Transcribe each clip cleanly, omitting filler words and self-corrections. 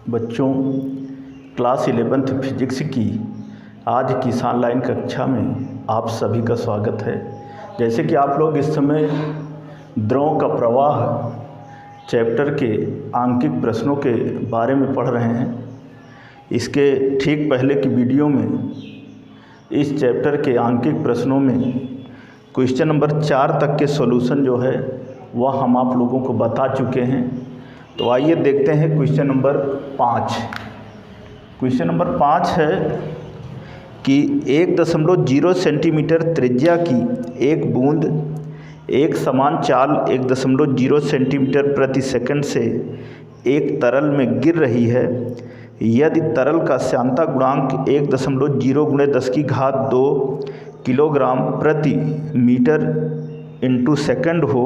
बच्चों, class 11th physics की आज की इस ऑनलाइन कक्षा में आप सभी का स्वागत है। जैसे कि आप लोग इस समय द्रवों का प्रवाह चैप्टर के आंकिक प्रश्नों के बारे में पढ़ रहे हैं। इसके ठीक पहले की वीडियो में इस चैप्टर के आंकिक प्रश्नों में क्वेश्चन नंबर 4 तक के सॉल्यूशन जो है वह हम आप लोगों को बता चुके हैं। तो आइए देखते हैं क्वेश्चन नंबर 5। क्वेश्चन नंबर 5 है कि 1.0 सेंटीमीटर त्रिज्या की एक बूंद एक समान चाल 1.0 सेंटीमीटर प्रति सेकंड से एक तरल में गिर रही है। यदि तरल का श्यानता गुणांक 1.0 × 10⁻² किलोग्राम प्रति मीटर इंटू सेकंड हो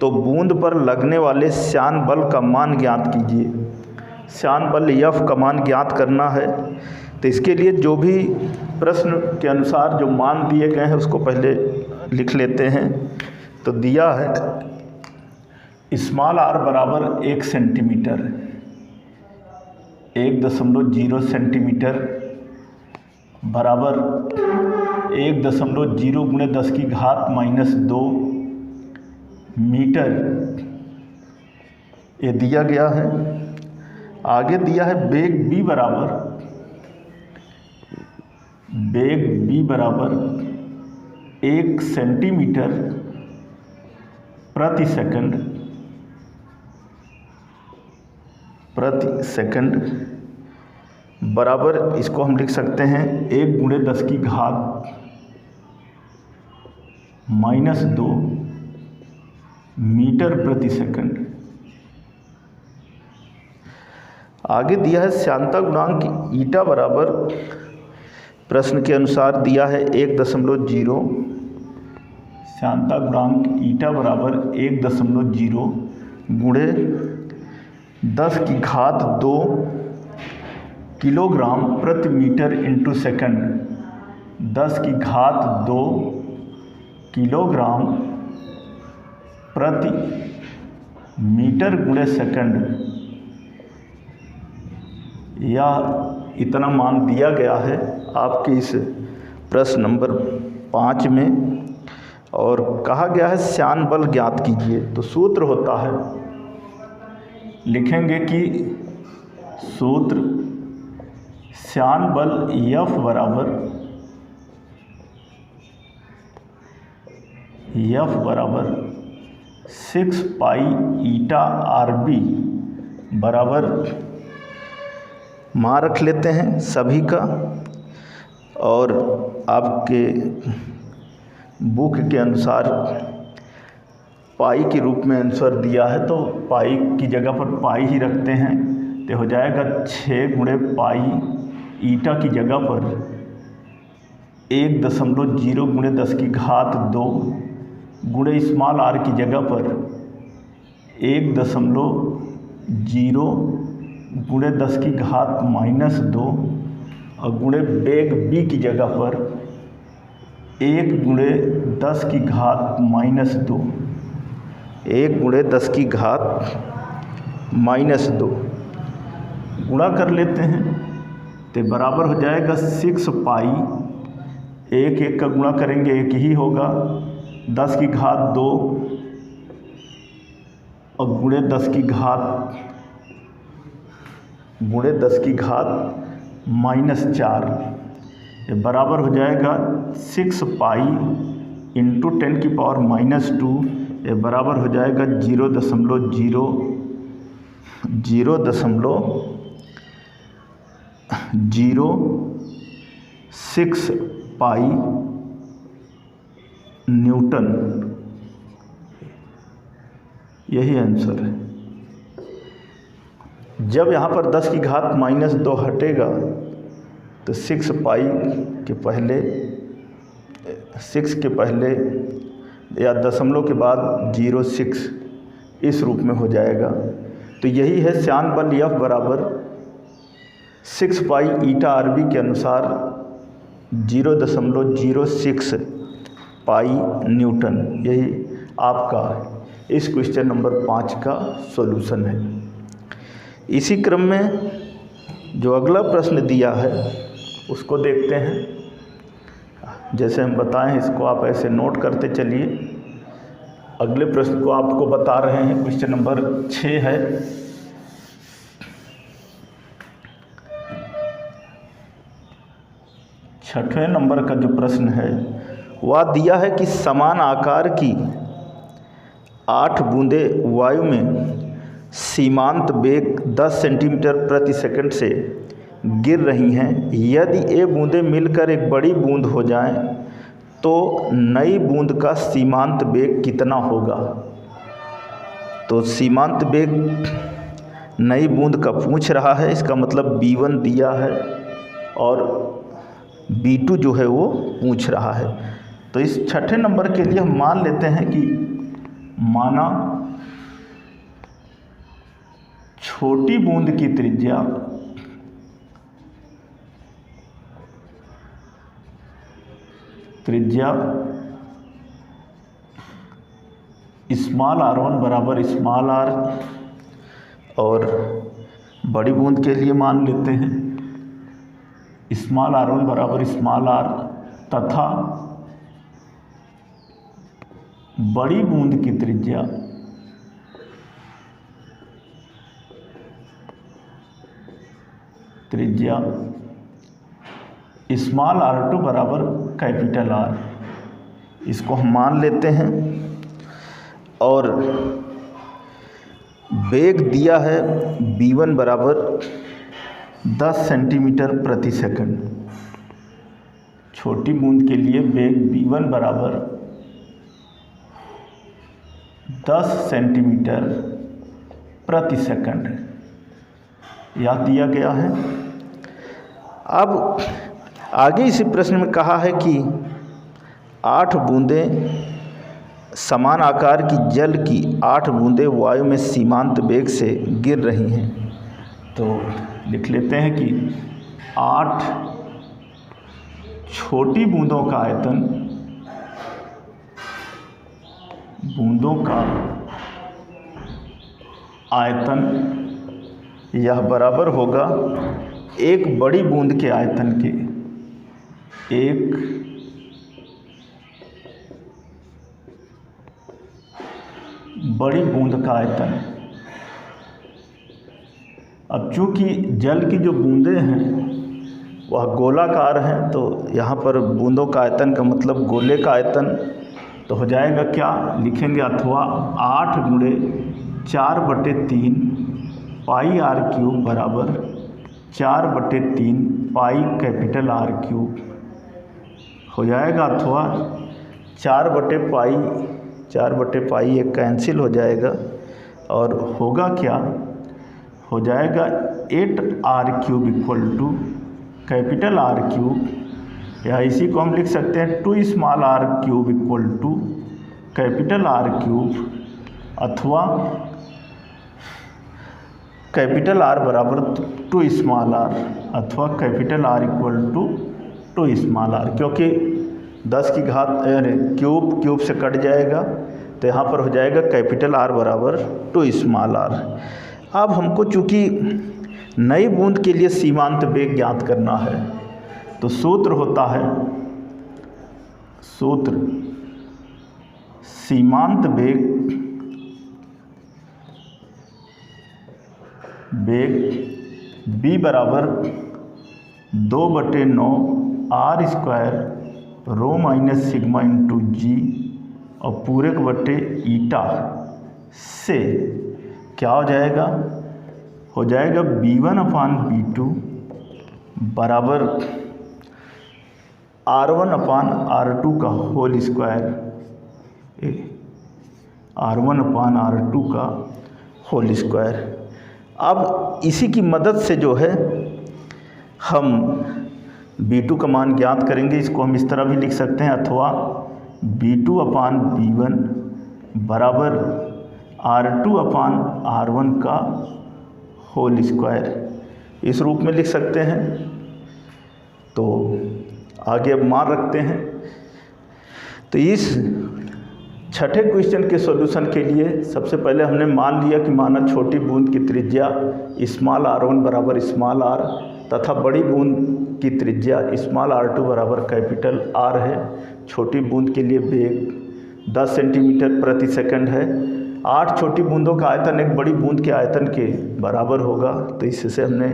तो बूंद पर लगने वाले श्यान बल का मान ज्ञात कीजिए। श्यान बल F का मान ज्ञात करना है। तो इसके लिए जो भी प्रश्न के अनुसार जो मान दिए गए हैं उसको पहले लिख लेते हैं। तो दिया है स्मॉल r बराबर 1 सेंटीमीटर, 1.0 सेंटीमीटर बराबर 1.0 × 10⁻² मीटर, ये दिया गया है। आगे दिया है वेग v बराबर 1 सेंटीमीटर प्रति सेकंड बराबर, इसको हम लिख सकते हैं 1 × 10⁻² मीटर प्रति सेकंड। आगे दिया है श्यानता गुणांक ईटा बराबर, प्रश्न के अनुसार दिया है 1.0, श्यानता गुणांक ईटा बराबर 1.0 गुणे 10⁻² किलोग्राम प्रति मीटर इंटू सेकंड, 10⁻² किलोग्राम प्रति मीटर गुणे सेकंड, या इतना मान दिया गया है आपके इस प्रश्न नंबर 5 में। और कहा गया है श्यान बल ज्ञात कीजिए। तो सूत्र होता है, लिखेंगे कि सूत्र श्यान बल F बराबर 6 पाई ईटा RB बराबर, मान रख लेते हैं सभी का। और आपके बुक के अनुसार पाई के रूप में आंसर दिया है, तो पाई की जगह पर पाई ही रखते हैं। तो हो जाएगा 6 × पाई ईटा की जगह पर 1.0 × 10⁻² गुणे स्मॉल r की जगह पर 1.0 × 10⁻² और गुणे वेग b की जगह पर 1 × 10⁻², 1 × 10⁻² गुणा कर लेते हैं। तो बराबर हो जाएगा 6 पाई, 1 का गुणा करेंगे 1 ही होगा, 10⁻² और गुणे 10⁻⁴, ये बराबर हो जाएगा 6 पाई इंटू 10⁻², ये बराबर हो जाएगा 0.006 पाई न्यूटन। यही आंसर है। जब यहाँ पर 10⁻² हटेगा तो 6 पाई के पहले, 6 के पहले या दशमलव के बाद 06 इस रूप में हो जाएगा। तो यही है श्यान बल F बराबर 6 पाई ईटा RB के अनुसार 0.06 पाई न्यूटन। यही आपका इस क्वेश्चन नंबर 5 का सॉल्यूशन है। इसी क्रम में जो अगला प्रश्न दिया है उसको देखते हैं। जैसे हम बताएं इसको आप ऐसे नोट करते चलिए। अगले प्रश्न को आपको बता रहे हैं, क्वेश्चन नंबर 6 है। छठवें नंबर का जो प्रश्न है वह दिया है कि समान आकार की 8 बूंदें वायु में सीमांत वेग 10 सेंटीमीटर प्रति सेकंड से गिर रही हैं। यदि ये बूंदें मिलकर एक बड़ी बूंद हो जाएं तो नई बूंद का सीमांत वेग कितना होगा। तो सीमांत वेग नई बूंद का पूछ रहा है, इसका मतलब B1 दिया है और B2 जो है वो पूछ रहा है। तो इस छठे नंबर के लिए हम मान लेते हैं कि माना छोटी बूंद की त्रिज्या स्मॉल r1 बराबर स्मॉल r, और बड़ी बूंद के लिए मान लेते हैं स्मॉल r1 बराबर स्मॉल r, तथा बड़ी बूंद की त्रिज्या स्मॉल r2 बराबर कैपिटल R, इसको हम मान लेते हैं। और वेग दिया है B1 बराबर 10 सेंटीमीटर प्रति सेकंड। छोटी बूंद के लिए वेग B1 बराबर 10 सेंटीमीटर प्रति सेकंड यह दिया गया है। अब आगे इसी प्रश्न में कहा है कि 8 बूंदें समान आकार की जल की 8 बूंदें वायु में सीमांत वेग से गिर रही हैं। तो लिख लेते हैं कि 8 छोटी बूंदों का आयतन यह बराबर होगा एक बड़ी बूंद के आयतन के। एक बड़ी बूंद का आयतन। अब चूंकि जल की जो बूंदें हैं वह गोलाकार हैं, तो यहाँ पर बूंदों का आयतन का मतलब गोले का आयतन। तो हो जाएगा क्या, लिखेंगे अथवा 8 गुणे 4/3 पाई r³ बराबर 4/3 पाई कैपिटल R³ हो जाएगा। अथवा 4/पाई ये कैंसिल हो जाएगा और होगा क्या, हो जाएगा 8r³ equal to capital R³, या इसी को हम लिख सकते हैं 2 small r³ equal to capital R³, अथवा कैपिटल R बराबर 2 स्मॉल r, अथवा capital R equal to 2 small r, क्योंकि 10 की घात क्यूब से कट जाएगा, तो यहाँ पर हो जाएगा कैपिटल R बराबर 2 स्मॉल r। अब हमको चूँकि नई बूंद के लिए सीमांत वेग ज्ञात करना है, तो सूत्र होता है सीमांत वेग B बराबर 2/9 r² rho minus sigma into जी और पूरे के बटे ईटा से क्या हो जाएगा, हो जाएगा B1/B2 बराबर R1/R2 का होल स्क्वायर, R1/R2 का होल स्क्वायर। अब इसी की मदद से जो है हम B2 का मान ज्ञात करेंगे। इसको हम इस तरह भी लिख सकते हैं, अथवा B2/B1 बराबर R2/R1 का होल स्क्वायर, इस रूप में लिख सकते हैं। तो आगे अब मान रखते हैं। तो इस छठे क्वेश्चन के सॉल्यूशन के लिए सबसे पहले हमने मान लिया कि माना छोटी बूंद की त्रिज्या स्मॉल r1 बराबर स्मॉल r तथा बड़ी बूंद की त्रिज्या स्मॉल r2 बराबर कैपिटल R है। छोटी बूंद के लिए वेग 10 सेंटीमीटर प्रति सेकंड है। 8 छोटी बूंदों का आयतन एक बड़ी बूंद के आयतन के बराबर होगा, तो इससे हमने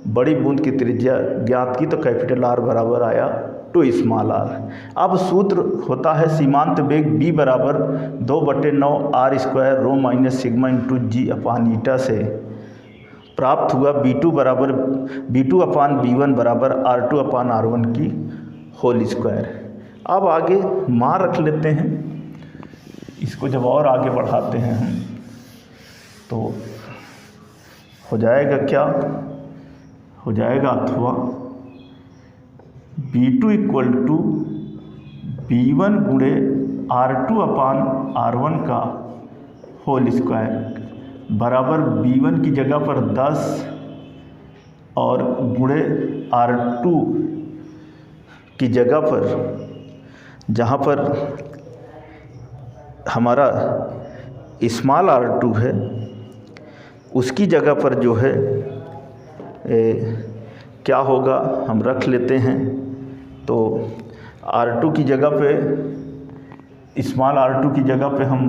बड़ी बूंद की त्रिज्या ज्ञात की, तो कैपिटल R बराबर आया 2 स्मॉल r। अब सूत्र होता है सीमांत वेग b बराबर 2/9 r² rho minus sigma into g अपान ईटा से प्राप्त हुआ b2 अपान b1 बराबर r2 अपान r1 की होल स्क्वायर। अब आगे मान रख लेते हैं, इसको जब और आगे बढ़ाते हैं हम तो हो जाएगा क्या, हो जाएगा अथवा b2 इक्वल टू b1 गुणे r2 अपान r1 का होल स्क्वायर बराबर b1 की जगह पर 10 और गुणे r2 की जगह पर, जहाँ पर हमारा स्मॉल r2 है उसकी जगह पर जो है क्या होगा हम रख लेते हैं। तो r2 की जगह पे स्मॉल r2 की जगह पे हम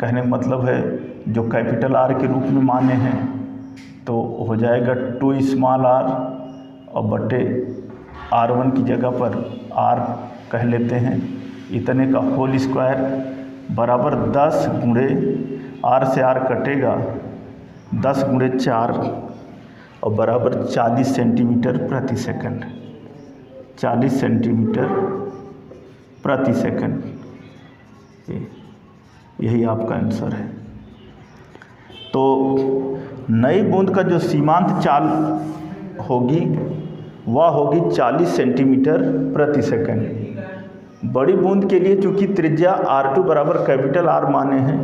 कहने का मतलब है जो कैपिटल R के रूप में माने हैं, तो हो जाएगा 2 स्मॉल r और बटे r1 की जगह पर r कह लेते हैं, इतने का होल स्क्वायर बराबर 10 गुणे r से r कटेगा 10 गुणे 4 और बराबर 40 सेंटीमीटर प्रति सेकंड, 40 सेंटीमीटर प्रति सेकंड। यही आपका आंसर है। तो नई बूंद का जो सीमांत चाल होगी वह होगी 40 सेंटीमीटर प्रति सेकंड। बड़ी बूंद के लिए चूँकि त्रिज्या r2 बराबर कैपिटल R माने हैं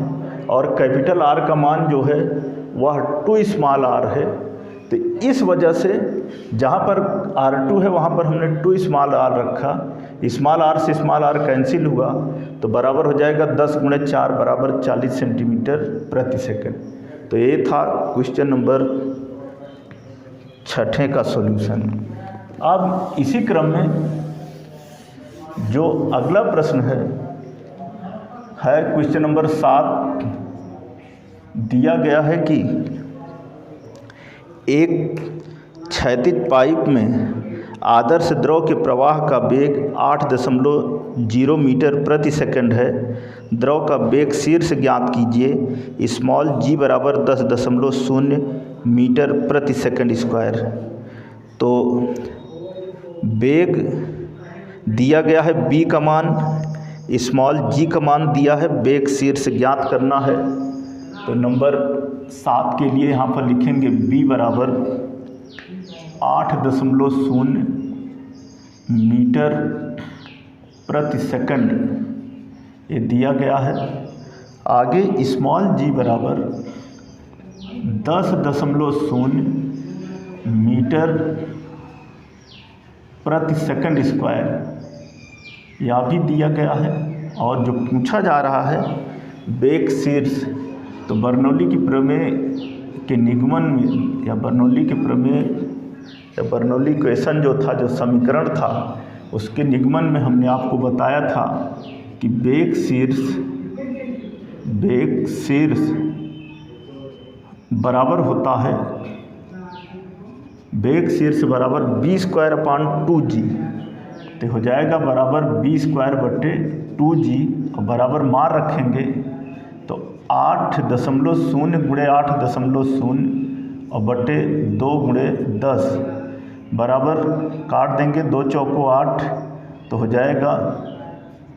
और कैपिटल R का मान जो है वह 2 स्मॉल r है, तो इस वजह से जहाँ पर r2 है वहाँ पर हमने 2 स्मॉल r रखा, स्मॉल r से स्मॉल r कैंसिल हुआ तो बराबर हो जाएगा 10 गुणे 4 बराबर 40 सेंटीमीटर प्रति सेकंड। तो ये था क्वेश्चन नंबर 6 का सॉल्यूशन। अब इसी क्रम में जो अगला प्रश्न है क्वेश्चन नंबर 7। दिया गया है कि एक क्षैतिज पाइप में आदर्श द्रव के प्रवाह का वेग 8.0 मीटर प्रति सेकंड है। द्रव का वेग शीर्ष ज्ञात कीजिए। स्मॉल g बराबर 10.0 मीटर प्रति सेकंड स्क्वायर। तो वेग दिया गया है b का मान, स्मॉल g का मान दिया है, वेग शीर्ष ज्ञात करना है। तो नंबर 7 के लिए यहाँ पर लिखेंगे b बराबर 8.0 मीटर प्रति सेकंड, ये दिया गया है। आगे स्मॉल g बराबर 10.0 मीटर प्रति सेकंड स्क्वायर, यह भी दिया गया है। और जो पूछा जा रहा है वेग शीर्ष, तो बर्नौली की प्रमेय के निगमन में या बर्नौली के प्रमेय या बर्नौली इक्वेशन जो था, जो समीकरण था, उसके निगमन में हमने आपको बताया था कि वेग शीर्ष बराबर होता है, वेग शीर्ष बराबर b²/2g, तो हो जाएगा बराबर b²/2g और बराबर मान रखेंगे तो 8.0 गुणे 8.0 और बटे 2 गुणे 10 बराबर काट देंगे, 2 चौको 8, तो हो जाएगा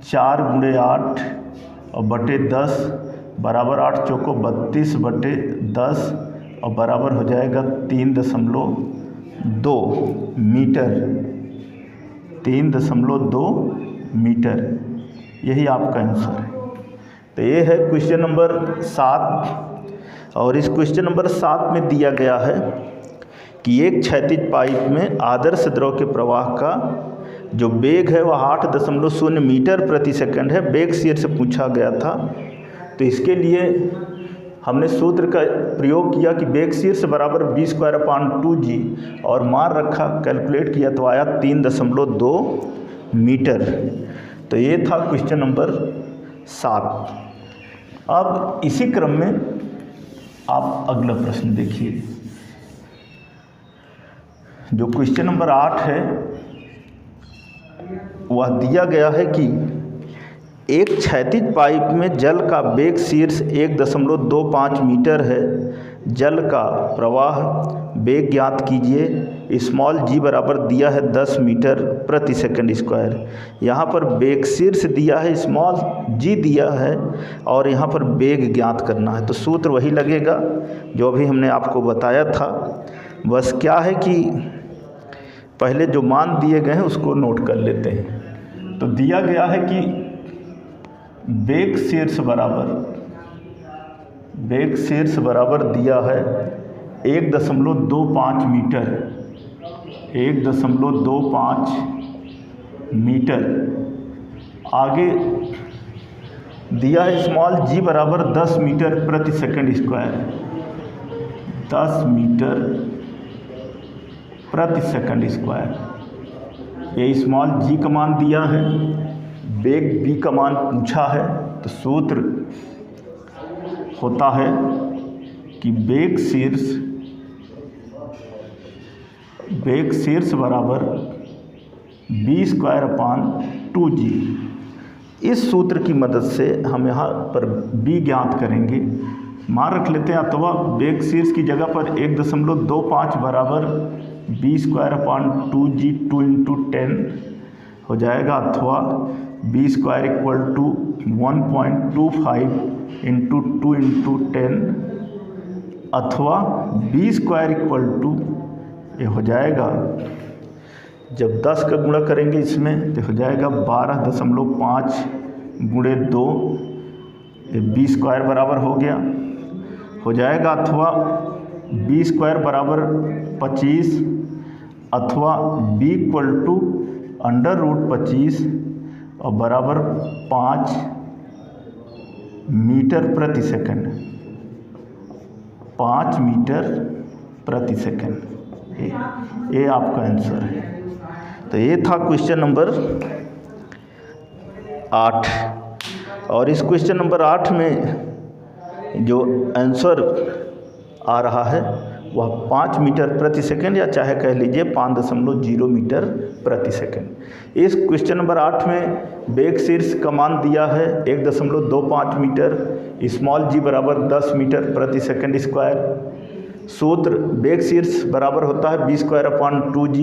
4 गुणे 8 और बटे 10 बराबर 8 चौको 32 बटे 10 और बराबर हो जाएगा 3.2 मीटर, 3.2 मीटर। यही आपका आंसर है। तो ये है क्वेश्चन नंबर 7। और इस क्वेश्चन नंबर 7 में दिया गया है कि एक क्षैतिज पाइप में आदर्श द्रव के प्रवाह का जो वेग है वह 8.0 मीटर प्रति सेकंड है। वेग शीर्ष से पूछा गया था तो इसके लिए हमने सूत्र का प्रयोग किया कि बेग शीर्ष बराबर v²/2g और मान रखा, कैलकुलेट किया तो आया 3.2 मीटर। तो ये था क्वेश्चन नंबर 7। अब इसी क्रम में आप अगला प्रश्न देखिए। जो क्वेश्चन नंबर 8 है वह दिया गया है कि एक क्षैतिज पाइप में जल का बेग शीर्ष 1.25 मीटर है। जल का प्रवाह बेग ज्ञात कीजिए। स्मॉल g बराबर दिया है 10 मीटर प्रति सेकंड स्क्वायर। यहाँ पर बेग शीर्ष दिया है, स्मॉल g दिया है और यहाँ पर बेग ज्ञात करना है। तो सूत्र वही लगेगा जो अभी हमने आपको बताया था। बस क्या है कि पहले जो मान दिए गए हैं उसको नोट कर लेते हैं। तो दिया गया है कि बेग शीर्ष बराबर दिया है 1.25 मीटर, 1.25 मीटर। आगे दिया है स्मॉल g बराबर 10 मीटर प्रति सेकंड स्क्वायर, 10 मीटर प्रति सेकंड स्क्वायर। ये स्मॉल g का मान दिया है, बेग b का मान पूछा है। तो सूत्र होता है कि बेग शीर्ष बराबर v²/2g। इस सूत्र की मदद से हम यहाँ पर b ज्ञात करेंगे। मान रख लेते हैं, अथवा बेग शीर्ष की जगह पर 1.25 बराबर v²/2g 2 × 10 हो जाएगा, अथवा b² = 1.25 × 2 × 10, अथवा b² ये हो जाएगा, जब 10 का गुणा करेंगे इसमें तो हो जाएगा 12.5 × 2, b² बराबर हो गया, हो जाएगा, अथवा b² बराबर 25, अथवा b = √25 और बराबर 5 मीटर प्रति सेकंड, 5 मीटर प्रति सेकंड। ये आपका आंसर है। तो ये था क्वेश्चन नंबर 8। और इस क्वेश्चन नंबर 8 में जो आंसर आ रहा है वह 5 मीटर प्रति सेकंड, या चाहे कह लीजिए 5.0 मीटर प्रति सेकंड। इस क्वेश्चन नंबर 8 में बेग शीर्ष का मान दिया है 1.25 मीटर, स्मॉल g बराबर 10 मीटर प्रति सेकंड स्क्वायर। सूत्र बेग शीर्ष बराबर होता है v²/2g।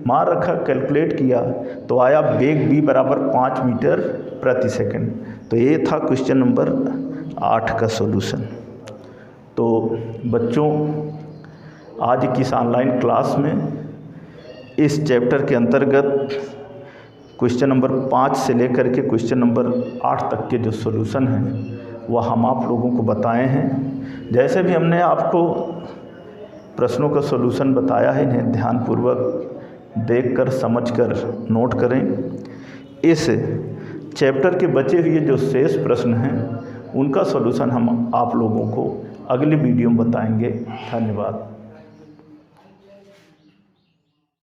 मान रखा, कैलकुलेट किया तो आया बेग b बराबर 5 मीटर प्रति सेकंड। तो ये था क्वेश्चन नंबर 8 का सॉल्यूशन। तो बच्चों, आज की इस ऑनलाइन क्लास में इस चैप्टर के अंतर्गत क्वेश्चन नंबर 5 से लेकर के क्वेश्चन नंबर 8 तक के जो सॉल्यूशन हैं वह हम आप लोगों को बताए हैं। जैसे भी हमने आपको प्रश्नों का सॉल्यूशन बताया है, इन्हें ध्यानपूर्वक देखकर समझकर नोट करें। इस चैप्टर के बचे हुए जो शेष प्रश्न हैं उनका सॉल्यूशन हम आप लोगों को अगली वीडियो में बताएंगे। धन्यवाद।